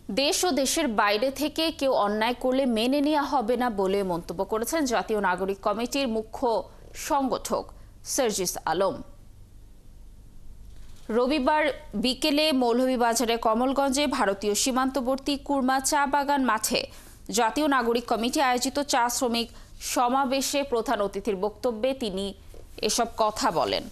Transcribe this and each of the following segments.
দেশ ও দেশের বাইরে থেকে কেউ অন্যায় করলে মেনে নেওয়া হবে না বলে মন্তব্য করেছেন জাতীয় নাগরিক কমিটির মুখ্য সংগঠক সার্জিস আলম। রবিবার বিকেলে মৌলভীবাজারের কমলগঞ্জে ভারতীয় সীমান্তবর্তী কুরমা চা বাগান মাঠে জাতীয় নাগরিক কমিটি আয়োজিত চা শ্রমিক সমাবেশে প্রধান অতিথির বক্তব্যে তিনি এসব কথা বলেন।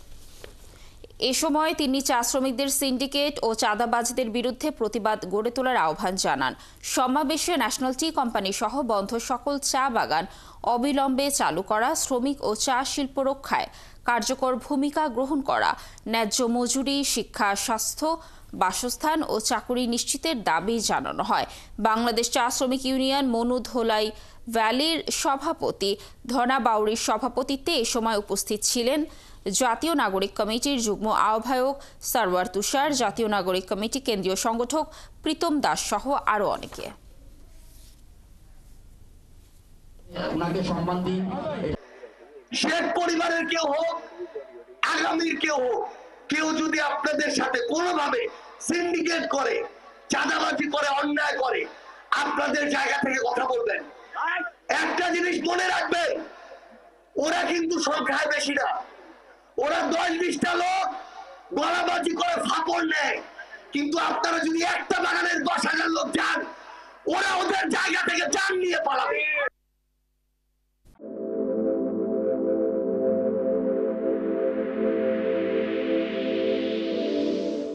এ সময় তিনি চা শ্রমিকদের সিন্ডিকেট ও চাঁদাবাজদের বিরুদ্ধে প্রতিবাদ গড়ে তোলার আহ্বান জানান। সমাবেশে ন্যাশনাল টি কোম্পানি সহ বন্ধ সকল চা বাগান অবিলম্বে চালু করা, শ্রমিক ও চা শিল্প রক্ষায় কার্যকর ভূমিকা গ্রহণ করা, ন্যায্য মজুরি, শিক্ষা, স্বাস্থ্য, বাসস্থান ও চাকুরি নিশ্চিতের দাবি জানানো হয়। বাংলাদেশ চা শ্রমিক ইউনিয়ন মনু ধোলাই ভ্যালির সভাপতি ধনা বাউরির সভাপতিত্বে এ সময় উপস্থিত ছিলেন জাতীয় নাগরিক কমিটির যুগ্ম আহ্বায়ক সারওয়ার তুষার, জাতীয় নাগরিক কমিটি কেন্দ্রীয় সংগঠক প্রীতম দাস সহ আরো অনেকে। শেখ পরিবারের কেউ হোক, আগামীর কেউ হোক, কেউ যদি আপনাদের সাথে কোনোভাবে সিন্ডিকেট করে, চাঁদাবাজি করে, অন্যায় করে, আপনাদের জায়গা থেকে কথা বলবেন। একটা জিনিস মনে রাখবেন, ওরা কিন্তু সংখ্যায় বেশি না। ওরা 10-20টা লোক গলাবাজি করে ফাপড় নেয়, কিন্তু আপনারা যদি একটা বাগানের 10,000 লোক যান, ওরা ওদের জায়গা থেকে যান নিয়ে পালাবে।